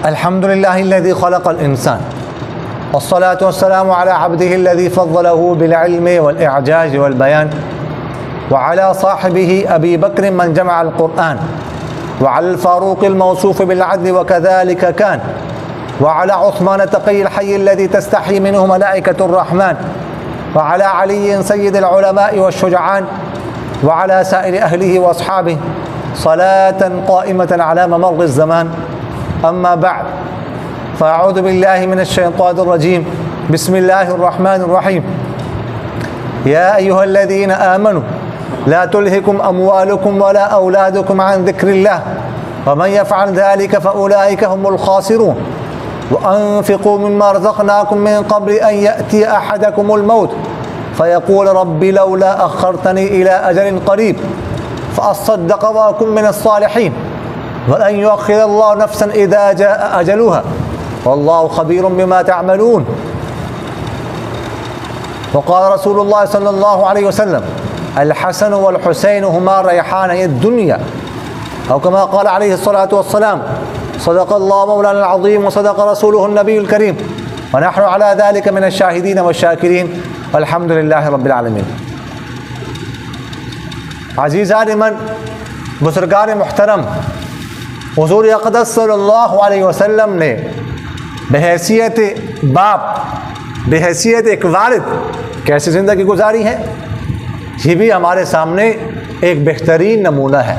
अल्हम्दुलिल्लाहिल्लज़ी खलक़ल इंसान वस्सलातु वस्सलामु अला अब्दिहिल्लज़ी फ़ज़्ज़लहु बिल-इल्मि वल-इअजाज़ि वल-बयान व अला साहिबिही अबी बक्र मन जमअल क़ुरआन व अल फ़ारूक़िल मौसूफ़ बिल-अदल व कज़ालिक कान व अला उस्मान तक़िय्यिल हय्यिल्लज़ी तस्तही मिन्हु मलाइकतुर रहमान व अला अलिय्यिन सय्यिदिल उलमाइ वश्शुजआन व अला साइरि अहलिही व अस्हाबिही सलातन क़ाइमतन अला ममर्रिज़ ज़मान अम्मा बअद फ़अऊज़ु बिल्लाहि मिनश्शैतानिर रजीम बिस्मिल्लाहिर रहमानिर रहीम या अय्युहल्लज़ीना आमनू ला तुल्हिकुम अमवालुकुम वला औलादुकुम अन ज़िक्रिल्लाह व मन यफ़अल ज़ालिका फ़उलाइका हुमुल ख़ासिरून व अनफ़िक़ू मिम्मा रज़क़नाकुम मिन क़ब्लि अन यअतिय अहदकुमुल मौत फ़यक़ूल रब्बी लौला अख़्ख़रतनी इला अजलिन क़रीब फ़अस्सद्दक़ व अकुन मिनस्सालिहीन वलन युअख़्ख़िरल्लाहु नफ़्सन इज़ा जाअ अजलुहा वल्लाहु ख़बीरुम बिमा तअमलून वक़ाल रसूलुल्लाह सल्लल्लाहु अलैहि वसल्लम अल हसन वल हुसैन हुमा रैहानै दुनिया औ कमा क़ाल अलैहि अस्सलातु वस्सलाम सदक़ल्लाहु मौलाना अल अज़ीम व सदक़ रसूलुहु नबियुल करीम व नहनु अला ज़ालिका मिनश शाहिदीन वश-शाकिरीन अल्हम्दुलिल्लाहि रब्बिल आलमीन। अज़ीज़ान मन बुज़ुर्गान मुहतरम, हुज़ूर अक़दस सल्लल्लाहु अलैहि वसल्लम ने बहैसियत बाप, बहैसियत एक वालिद कैसी ज़िंदगी गुजारी है, ये भी हमारे सामने एक बेहतरीन नमूना है।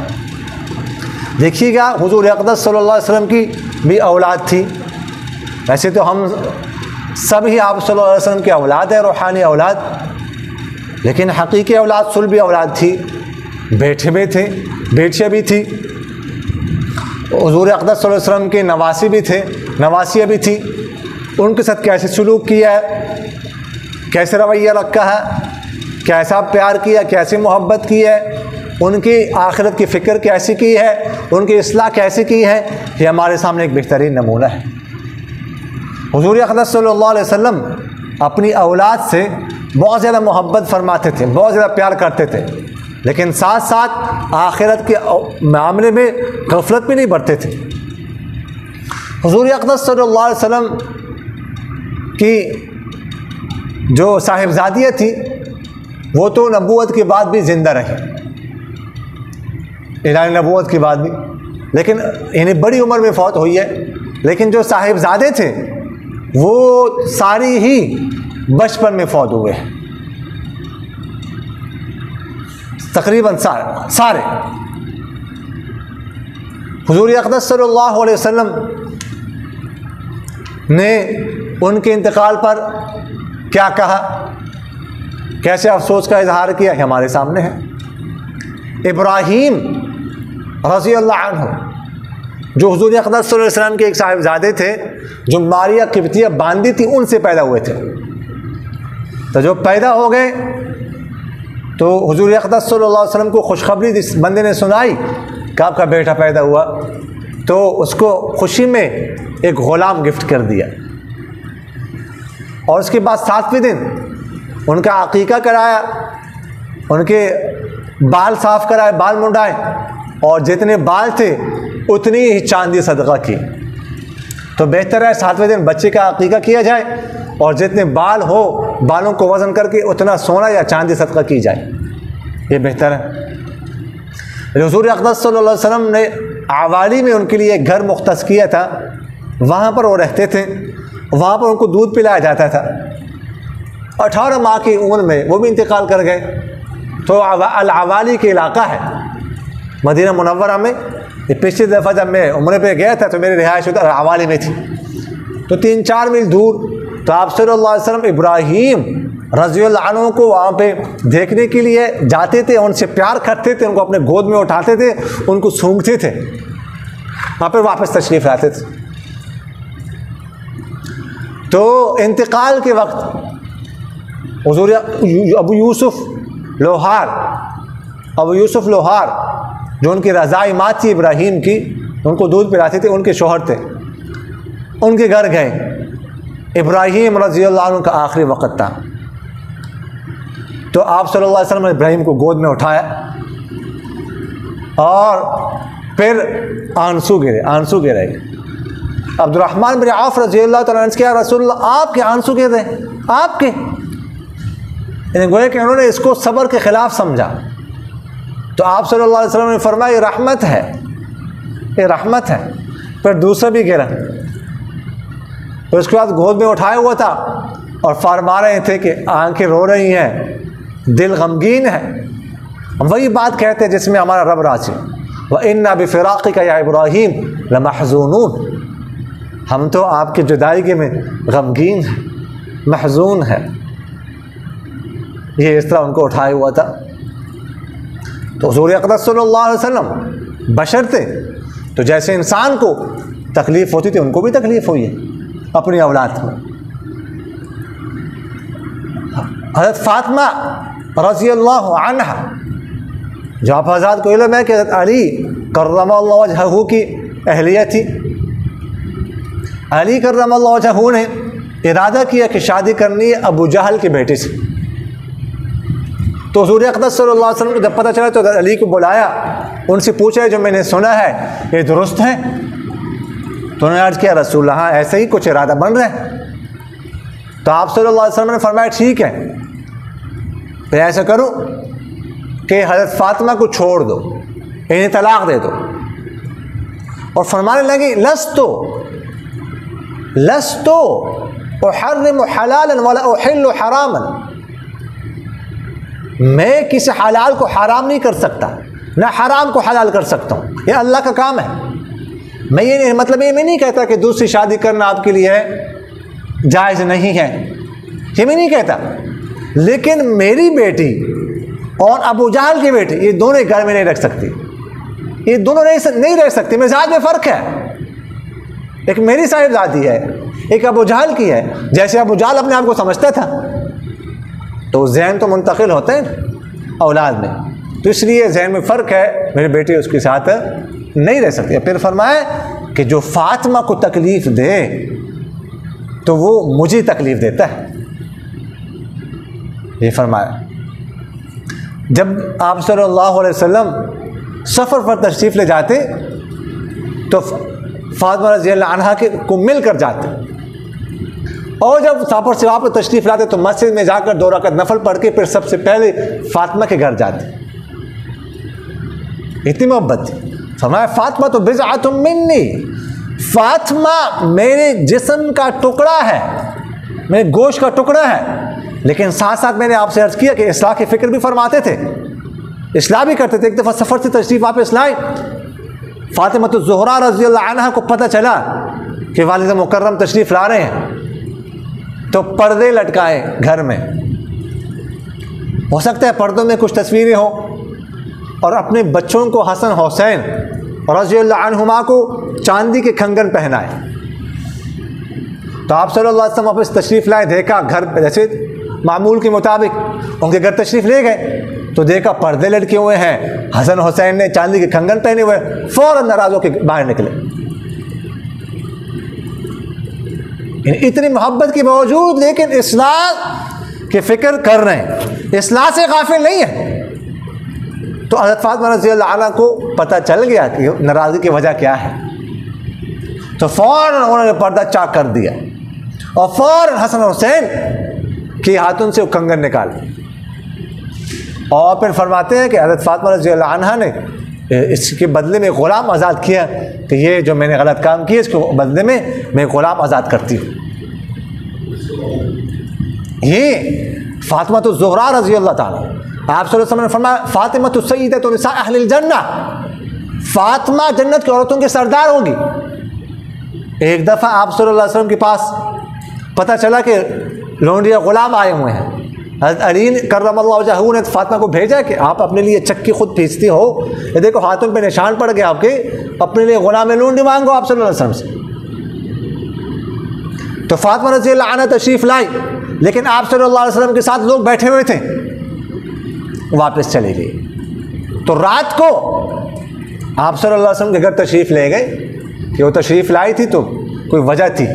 देखिएगा, हुज़ूर अक़दस सल्लल्लाहु अलैहि वसल्लम की भी औलाद थी। वैसे तो हम सब ही आप सल्लल्लाहु अलैहि वसल्लम की औलाद है, रूहानी औलाद, लेकिन हकीकी औलाद सुल्बी औलाद थी। बेटे भी थे, बेटियाँ भी थी। हुज़ूर अक़दस सल्लल्लाहु अलैहि वसल्लम के नवासी भी थे, नवासियाँ भी थी। उनके साथ कैसे सलूक किया है, कैसे रवैया रखा है, कैसा प्यार किया, कैसी मोहब्बत की है, उनकी आखिरत की फ़िक्र कैसी की है, उनकी इस्लाह कैसी की है, ये हमारे सामने एक बेहतरीन नमूना है। हुज़ूर अक़दस सल्लल्लाहु अलैहि वसल्लम अपनी औलाद से बहुत ज़्यादा मोहब्बत फरमाते थे, बहुत ज़्यादा प्यार करते थे, लेकिन साथ साथ आखिरत के मामले में गफलत भी नहीं बरतते थे। हुज़ूर अक़दस सल्लल्लाहु अलैहि वसल्लम की जो साहिबजादियाँ थी वो तो नबूवत के बाद भी ज़िंदा रही, ऐलान नबूवत के बाद भी, लेकिन इन्हें बड़ी उम्र में फौत हुई है। लेकिन जो साहिबजादे थे वो सारी ही बचपन में फौत हुए हैं, तकरीबन सारे। हुज़ूर अक़दस सल्लल्लाहु अलैहि वसल्लम ने उनके इंतकाल पर क्या कहा, कैसे अफसोस का इजहार किया, हमारे सामने है। इब्राहीम रज़ी अल्लाह अन्हु, जो हुज़ूर अक़दस सल्लल्लाहु अलैहि वसल्लम के एक साहिबजादे थे, जो मारिया क़िब्तिया बांदी थी, उनसे पैदा हुए थे। तो जो पैदा हो गए तो हुज़ूर अक़दस सल्लल्लाहु अलैहि वसल्लम को खुशखबरी जिस बंदे ने सुनाई कि आपका बेटा पैदा हुआ, तो उसको खुशी में एक ग़ुलाम गिफ्ट कर दिया। और उसके बाद 7वें दिन उनका अक़ीक़ा कराया, उनके बाल साफ़ कराए, बाल मुंडाए, और जितने बाल थे उतनी ही चांदी सदका की। तो बेहतर है 7वें दिन बच्चे का अक़ीक़ा किया जाए और जितने बाल हो बालों को वज़न करके उतना सोना या चांदी सदका की जाए, ये बेहतर है। हुज़ूर अक़दस सल्लल्लाहु अलैहि वसल्लम ने आवाली में उनके लिए एक घर मुख्तस किया था, वहाँ पर वो रहते थे, वहाँ पर उनको दूध पिलाया जाता था। 18 माह की उम्र में वो भी इंतकाल कर गए। तो अल आवाली के इलाका है मदीना मुनव्वरा में। पिछली दफ़ा जब मैं उम्रे पे गया था तो मेरी रिहाइश उधर आवाली में थी, तो 3-4 मील दूर। तो आप सल्लल्लाहु अलैहि वसल्लम इब्राहीम रज़ियल्लाहु अन्हु को वहाँ पे देखने के लिए जाते थे, उनसे प्यार करते थे, उनको अपने गोद में उठाते थे, उनको सूंघते थे, वहाँ पर वापस तशरीफ़ लाते थे। तो इंतकाल के वक्त हुज़ूर अबू यूसुफ़ लोहार जो उनकी रज़ाई माँ थी इब्राहीम की, उनको दूध पिलाते थे, उनके शौहर थे, उनके घर गए। इब्राहीम रज़ियल्लाहु अन्हु का आखिरी वक़्त था, तो आप सल्लल्लाहु अलैहि वसल्लम ने इब्राहीम को गोद में उठाया और फिर आंसू गिरे। अब्दुर्रहमान बिन औफ रज़ियल्लाहु तआला अन्हु क्या रसूलुल्लाह आपके आंसू गिर रहे आपके, गोया कि उन्होंने इसको सब्र के ख़िलाफ़ समझा। तो आप सल्लल्लाहु अलैहि वसल्लम ने फरमाया ये रहमत है, ये रहमत है। फिर दूसरा भी गिरा, फिर उसके बाद गोद में उठाया हुआ था और फरमा रहे थे कि आंखें रो रही हैं, दिल गमगीन है। हम वही बात कहते हैं जिसमें हमारा रब राज़ी, व इन्ना बिफ़िराक़िका या इब्राहीम लमहज़ूनून, हम तो आपकी जुदाई में गमगीन है, महजून है। ये इस तरह उनको उठाया हुआ था। तो हुज़ूर अक़दस सल्लल्लाहु अलैहि वसल्लम बशर थे, तो जैसे इंसान को तकलीफ़ होती थी उनको भी तकलीफ़ हुई है अपनी औलाद में। हज़रत फ़ातिमा रज़ियल्लाहु अन्हा, जो आप हज़रात को इल्म है कि हज़रत अली कर्रमल्लाहु वजहहू की अहलिया थी। अली कर्रमल्लाहु वजहहू ने इरादा किया कि शादी करनी है अबू जहल की बेटी से। तो हुज़ूर अक़दस सल्लल्लाहु अलैहि वसल्लम को जब पता चला तो अली को बुलाया, उनसे पूछा जो मैंने सुना है ये दुरुस्त है? तो उन्होंने अर्ज़ किया रसूलुल्लाह हाँ ऐसे ही कुछ इरादा बन रहा है। तो आप सल्लल्लाहु अलैहि वसल्लम ने फरमाया ठीक है, फिर ऐसा करो कि हज़रत फ़ातिमा को छोड़ दो, इन्हें तलाक़ दे दो। और फरमाने लगी लस्तो उहर्रिमु हलालन वला उहिल्लु हरामन, मैं किसी हलाल को हराम नहीं कर सकता, ना हराम को हलाल कर सकता हूँ, ये अल्लाह का काम है। मैं ये नहीं मतलब ये मैं नहीं कहता कि दूसरी शादी करना आपके लिए जायज़ नहीं है, ये मैं नहीं कहता, लेकिन मेरी बेटी और अबू जहल की बेटी ये दोनों घर में नहीं रख सकती, ये दोनों नहीं रह सकती। मिजाज में फ़र्क है, एक मेरी साहिबजादी है, एक अबू जहल की है। जैसे अबू जहल अपने आप को समझता था तो जहन तो मुंतकिल होते हैं औलाद में, तो इसलिए जहन में फ़र्क है, मेरी बेटी उसके साथ नहीं रह सकती। फिर फरमाया कि जो फ़ातिमा को तकलीफ़ दे तो वो मुझे तकलीफ़ देता है। ये फरमाया। जब आप सल्लल्लाहु अलैहि वसल्लम सफ़र पर तशरीफ़ ले जाते तो फ़ातिमा रज़ियल्लाहु अन्हा को मिल कर जाते, और जब सफ़र से वापस तशरीफ़ लाते तो मस्जिद में जाकर 2 रकात नफल पढ़ के फिर सबसे पहले फ़ातिमा के घर जाते। इतनी मोहब्बत थी। फरमाया फ़ातिमा तो बिज़अतुम मिन्नी, फ़ातिमा मेरे जिस्म का टुकड़ा है, मेरे गोश्त का टुकड़ा है। लेकिन साथ साथ मैंने आपसे अर्ज़ किया कि इस्लाह की फ़िक्र भी फरमाते थे, इस्लाह भी करते थे। एक दफ़ा सफ़र से तशरीफ़ वापस लाए, फ़ातिमा तो ज़ुहरा रज़ियल्लाहु अन्हा को पता चला कि वालिद मुकर्रम तशरीफ़ ला रहे हैं, तो पर्दे लटकाए घर में। हो सकता है पर्दों में कुछ तस्वीरें हों, और अपने बच्चों को हसन हुसैन रज़ियल्लाहु अन्हुमा को चांदी के कंगन पहनाए। तो आप सल्लल्लाहु अलैहि वसल्लम वापस तशरीफ़ लाए, देखा घर पे जैसे मामूल के मुताबिक उनके घर तशरीफ़ ले गए तो देखा पर्दे लटके हुए हैं, हसन हुसैन ने चांदी के कंगन पहने हुए, फ़ौरन नाराज़ होकर बाहर निकले। इतनी मोहब्बत के बावजूद लेकिन इस्लाह की फ़िक्र कर रहे हैं, इस्लाह से गाफिल नहीं है। तो हज़रत फ़ातिमा रज़ियल्लाहु अन्हा को पता चल गया कि नाराज़गी की वजह क्या है, तो फ़ौरन उन्होंने पर्दा चाक कर दिया और फ़ौरन हसन हुसैन के हाथों से वो कंगन निकाल, और फिर फरमाते हैं कि हज़रत फ़ातिमा रज़ियल्लाहु अन्हा ने इसके बदले में ग़ुलाम आज़ाद किया कि ये जो मैंने गलत काम किया इसके बदले में मैं ग़ुलाम आज़ाद करती हूँ। ये फ़ातिमा तो ज़ुहरा रज़ियल्लाहु ताला, आप सल्लल्लाहु अलैहि वसल्लम ने फरमाया फ़ातिमा तो सय्यदतु निसा अहलिल जन्नह, फ़ातिमा जन्नत की औरतों के सरदार होगी। एक दफ़ा आप सल्लल्लाहु अलैहि वसल्लम के पास पता चला कि लौंडिया ग़ुलाम आए हुए हैं। हज़रत अली कर्रमल्लाहु वजहहू ने फ़ातिमा को भेजा कि आप अपने लिए चक्की खुद पीसती हो, ये देखो हाथों पे निशान पड़ गया आपके, अपने लिए ग़ुलाम लूंडी मांगो आप सल्लल्लाहु अलैहि वसल्लम से। तो फ़ातिमा रज़ियल्लाहु अन्हा तशरीफ़ लाई, लेकिन आप सल्लल्लाहु अलैहि वसल्लम के साथ लोग बैठे हुए थे, वापस चले गए। तो रात को आप सल्लल्लाहु अलैहि वसल्लम के घर तशरीफ़ ले गए कि वो तशरीफ़ लाई थी तो कोई वजह थी,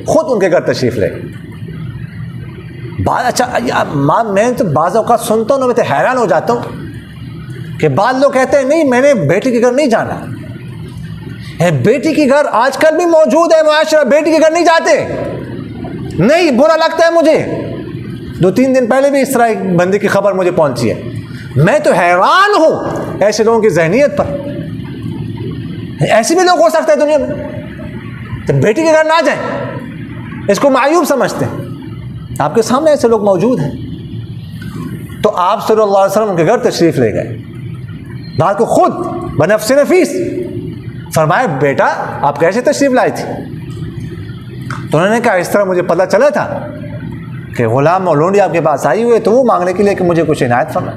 ख़ुद उनके घर तशरीफ़ ले गए। अच्छा माँ, मैं तो बाज़ औक़ात सुनता हूँ ना, मैं तो हैरान हो जाता हूँ कि बाद लोग कहते हैं नहीं मैंने बेटी के घर नहीं जाना, बेटी के घर आजकल भी मौजूद है मुआशरा, बेटी के घर नहीं जाते, नहीं, बुरा लगता है मुझे। 2-3 दिन पहले भी इस तरह एक बंदे की खबर मुझे पहुंची है, मैं तो हैरान हूं ऐसे लोगों की जहनीत पर। ऐसे भी लोग हो सकते हैं दुनिया में, तो बेटी के घर ना जाएं, इसको मायूब समझते हैं। आपके सामने ऐसे लोग मौजूद हैं। तो आप सल्लल्लाहु अलैहि वसल्लम के घर तशरीफ ले गए, बात को खुद बनफ्स नफीस फरमाया, बेटा आप कैसे तशरीफ लाई थी? तो उन्होंने कहा, इस तरह मुझे पता चला था कि गुलाम मौलूडी आपके पास आई हुई है, तो वो मांगने के लिए कि मुझे कुछ इनायत फरमाए।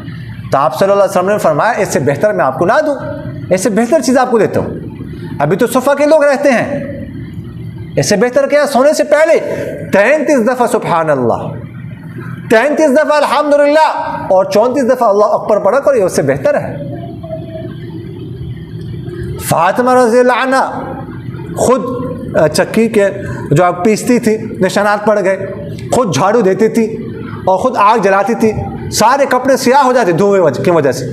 तो आप सल्लल्लाहु अलैहि वसल्लम ने फरमाया, इससे बेहतर मैं आपको ना दूँ, इससे बेहतर चीज़ आपको देता हूँ। अभी तो सुफ़ा के लोग रहते हैं, इससे बेहतर क्या? सोने से पहले 33 दफ़ा सुबहान अल्लाह, 33 दफ़ा अल्हम्दुलिल्लाह और 34 दफ़ा अल्लाह अकबर पढ़ा करो, ये उससे बेहतर है। फातिमा रज़ियल्लाहु अन्हा खुद चक्की के जो आग पीसती थी, निशानात पड़ गए, खुद झाड़ू देती थी और ख़ुद आग जलाती थी, सारे कपड़े स्याह हो जाते धुएं की वजह से,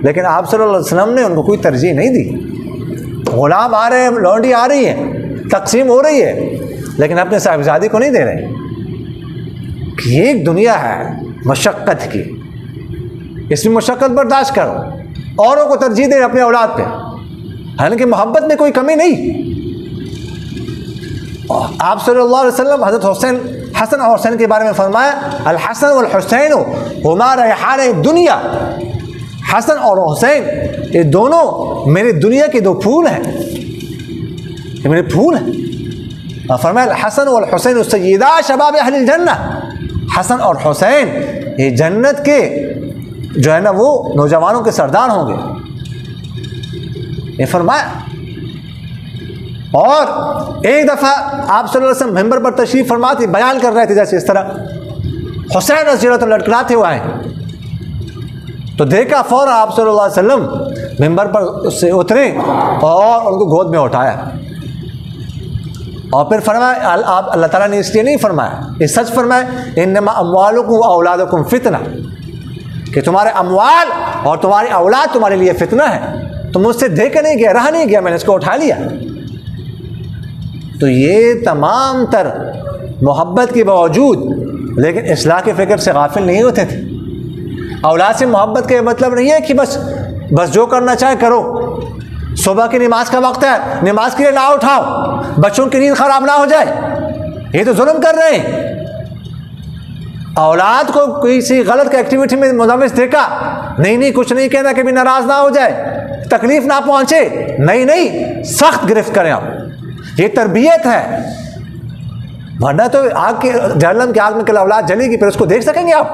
लेकिन आप सल्लल्लाहु अलैहि वसल्लम ने उनको कोई तरजीह नहीं दी। गुलाम आ रहे हैं, लौंडी आ रही है, तकसीम हो रही है, लेकिन अपने साहिबजादी को नहीं दे रहे। कि ये एक दुनिया है मशक्क़त की, इसमें मशक्क़त बर्दाश्त करो, औरों को तरजीह दे अपने औलाद पे, हालांकि मोहब्बत में कोई कमी नहीं। आप सल्लल्लाहु अलैहि वसल्लम हज़रत हसन और हुसैन के बारे में फरमाया, अल हसन वल हुसैन हुमा रैहान दुनिया। हसन और हुसैन ये दोनों मेरी दुनिया के 2 फूल हैं, ये मेरे फूल हैं। और फरमाया, हसन वल हुसैन सय्यदा शबाब अहलिल जन्नह। हसन और हुसैन ये जन्नत के जो है ना वो नौजवानों के सरदार होंगे, ये फरमाया। और एक दफ़ा आप सल्लल्लाहु अलैहि वसल्लम मिंबर पर तशरीफ़ फरमा थे, बयान कर रहे थे, जैसे इस तरह हुसैन रज़ियल्लाहु अन्हु लटकनाते हुए आए, तो देखा फ़ौरन आप सल्लल्लाहु अलैहि वसल्लम मिंबर पर से उतरे और उनको गोद में उठाया और फिर फरमाया, आप अल्लाह ताला ने इसलिए नहीं फरमाया, ये सच फरमाया, इन्नमा अम्वालुकुम व औलादुकुम फितना, कि तुम्हारे अम्वाल और तुम्हारी औलाद तुम्हारे लिए फितना है। तो मुझसे देख नहीं गया, रहा नहीं गया, मैंने इसको उठा लिया। तो ये तमाम तर मोहब्बत के बावजूद लेकिन इस्लाह के फ़िक्र से गाफिल नहीं होते थे। औलाद से मोहब्बत का मतलब नहीं है कि बस जो करना चाहे करो, सुबह की नमाज का वक्त है, नमाज के लिए ना उठाओ, बच्चों की नींद ख़राब ना हो जाए, ये तो जुल्म कर रहे हैं। औलाद को किसी गलत एक्टिविटी में मुलविस देखा, नहीं कुछ नहीं कहना, कभी नाराज़ ना हो जाए, तकलीफ़ ना पहुँचे, नहीं सख्त गिरफ्त करें आप, ये तरबियत है। वरना तो आग के जहन्नम की आग में कल औलाद जलेगी, फिर उसको देख सकेंगे आप?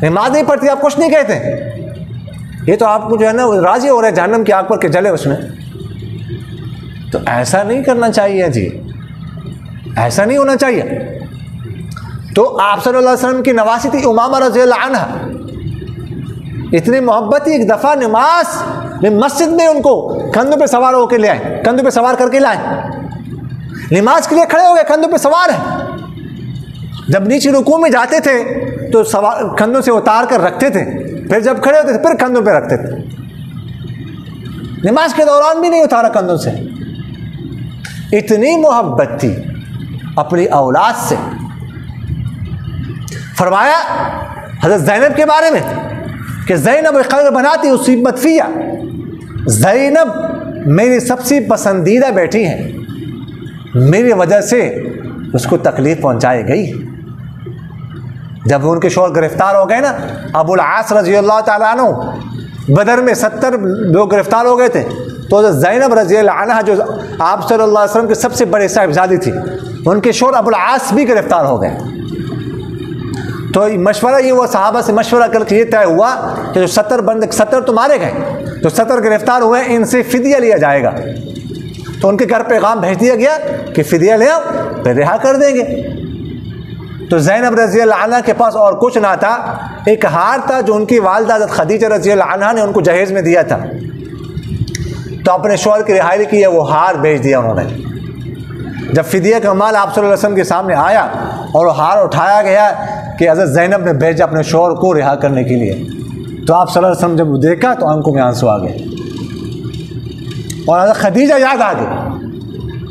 नमाज नहीं पढ़ती, आप कुछ नहीं कहते, ये तो आपको जो है ना राजी हो रहे हैं जहन्नम की आग पर के जले उसमें। तो ऐसा नहीं करना चाहिए जी, ऐसा नहीं होना चाहिए। तो आप सल्लल्लाहु अलैहि वसल्लम की नवासी थी उमामा रज़ियल्लाहु अन्हा, इतनी मोहब्बत थी, एक दफ़ा नमाज में मस्जिद में उनको कंधों पे सवार होकर ले आए, कंधों पे सवार करके लाए, नमाज के लिए खड़े हो गए, कंधों पे सवार है। जब नीचे रुकू में जाते थे तो सवार कंधों से उतार कर रखते थे, फिर जब खड़े होते थे फिर कंधों पे रखते थे, नमाज के दौरान भी नहीं उतारा कंधों से। इतनी मोहब्बत थी अपनी औलाद से। फरमाया हज़रत ज़ैनब के बारे में कि ज़ैनब खैर बनाती उसीबत फ़िया, ज़ैनब मेरी सबसे पसंदीदा बेटी हैं, मेरी वजह से उसको तकलीफ़ पहुंचाई गई। जब उनके शौहर गिरफ्तार हो गए ना, अबुल आस रज़ियल्लाहु ताला अन्हु, बदर में 70 लोग गिरफ्तार हो गए थे, तो ज़ैनब रज़ियल्लाहु अन्हा जो आप सल्लल्लाहु अलैहि वसल्लम के सबसे बड़े साहिबजादी थी, उनके शौहर अबुल आस भी गिरफ्तार हो गए। तो मशवरा ये हुआ, सहाबा से मशवरा करके ये तय हुआ कि जो 70 तो मारे गए, जो 70 गिरफ्तार हुए इनसे फ़िदिया लिया जाएगा। तो उनके घर पैगाम भेज दिया गया कि फ़िदिया ले आओ, फिर रिहा कर देंगे। तो ज़ैनब रज़ियल्लाहु अन्हा के पास और कुछ ना था, एक हार था जो उनकी वालिदा हज़रत खदीजा रज़ियल्लाहु अन्हा ने उनको जहेज़ में दिया था। तो अपने शौहर की रिहाई की है, वो हार बेच दिया उन्होंने। जब फ़िदिया का माल आप सल्लल्लाहु अलैहि वसल्लम के सामने आया और वो हार उठाया गया कि हज़रत ज़ैनब ने भेजा अपने शौहर को रिहा करने के लिए, तो आप सल्लल्लाहु अलैहि वसल्लम जब देखा तो आंखों में आंसू आ गए। और हज़रत खदीजा याद आ गई,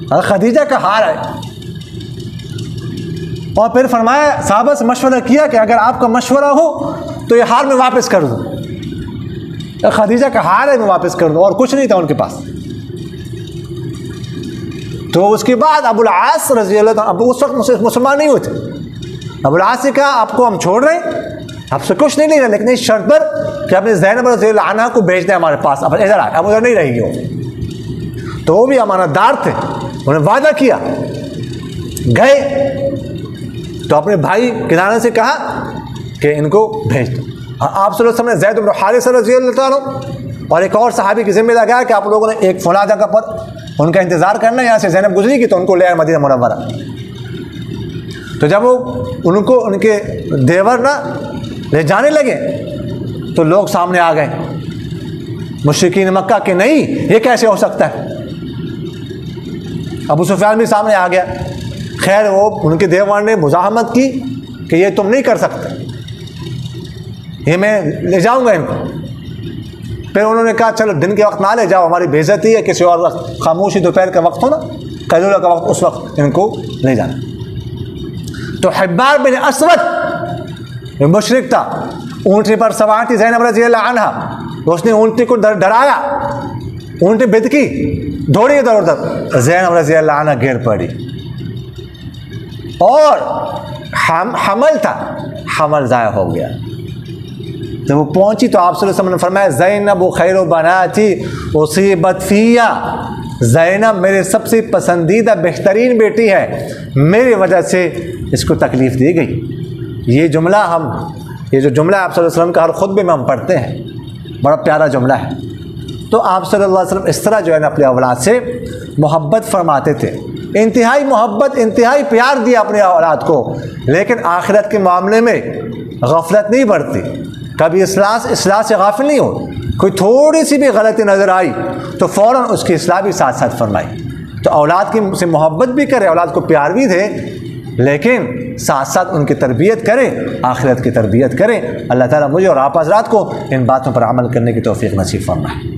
हज़रत खदीजा का हार है। और फिर फरमाया, साहबा से मशवरा किया कि अगर आपका मशवरा हो तो ये हार मैं वापस कर दूँ। खदीजा का हार है, मैं वापस कर दूँ, और कुछ नहीं था उनके पास। तो उसके बाद अबुल आस रज़ी अल्लाह, अब उस वक्त मुसलमान नहीं हुए थे। अबुल आस से कहा, आपको हम छोड़ रहे हैं, आपसे कुछ नहीं लेना, लेकिन इस शर्त पर कि अपने ज़ैनब रज़ी अल्लाह अन्हा को भेज दें हमारे पास। अब इधर आए, अब उधर नहीं रहेगी वो। तो वो भी अमानतदार थे, उन्होंने वादा किया। गए तो अपने भाई किनारे से कहा कि इनको भेज दो। आप सल्लल्लाहु अलैहि वसल्लम ने ज़ैद इब्न हारिसा रज़ी अल्लाह अन्हु और एक और सहाबी की जिम्मे लगाया कि आप लोगों ने एक फलां जगह पर उनका इंतज़ार करना, यहाँ से ज़ैनब गुजरेगी तो उनको ले आए मदीना मुनव्वरा। तो जब वो उनको उनके देवर ना ले जाने लगे तो लोग सामने आ गए, मुशरिकीन मक्का के, नहीं ये कैसे हो सकता है। अबू सुफियान भी सामने आ गया। खैर वो उनके देवर ने मुज़ाहमत की कि ये तुम नहीं कर सकते, ये मैं ले जाऊंगा इनको। फिर उन्होंने कहा चलो दिन के वक्त ना ले जाओ, हमारी बेइज्जती है, किसी और वक्त, खामोशी दोपहर का वक्त हो ना, कैलूला का वक्त, उस वक्त इनको ले जाना। तो हिब्बार बिन असवद मुशरिक था, ऊँटनी पर सवार थी ज़ैनब रज़ी अल्लाह अन्हा, उसने ऊँटनी को डराया, ऊँटनी बिदकी, दौड़ी इधर उधर, ज़ैनब रज़ी अल्लाह अन्हा गिर पड़ी और हमल था, हमल ज़ाया हो गया। जब वो पहुंची तो आप सल्लल्लाहु अलैहि वसल्लम ने फरमाया, ज़ैनब खैरु बनाती उसीबत फिया, ज़ैनब मेरे सबसे पसंदीदा बेहतरीन बेटी है, मेरी वजह से इसको तकलीफ़ दी गई। ये जुमला ये जो जुमला आप सल्लल्लाहु अलैहि वसल्लम का हर खुतबे में हम पढ़ते हैं, बड़ा प्यारा जुमला है। तो आप सल्लल्लाहु अलैहि वसल्लम इस तरह जो है ना अपने औलाद से मोहब्बत फरमाते थे, इंतहाई मोहब्बत, इंतहाई प्यार दिया अपने औलाद को, लेकिन आखिरत के मामले में गफलत नहीं बरती, कभी इस्लाह से गाफिल नहीं हो। कोई थोड़ी सी भी गलती नज़र आई तो फ़ौरन उसकी इस्लाह भी साथ साथ फरमाई। तो औलाद की से मोहब्बत भी करे, औलाद को प्यार भी दे, लेकिन साथ साथ उनकी तरबियत करें, आखिरत की तरबियत करें। अल्लाह ताला मुझे और आप हज़रात को इन बातों पर अमल करने की तौफीक नसीब फरमाए।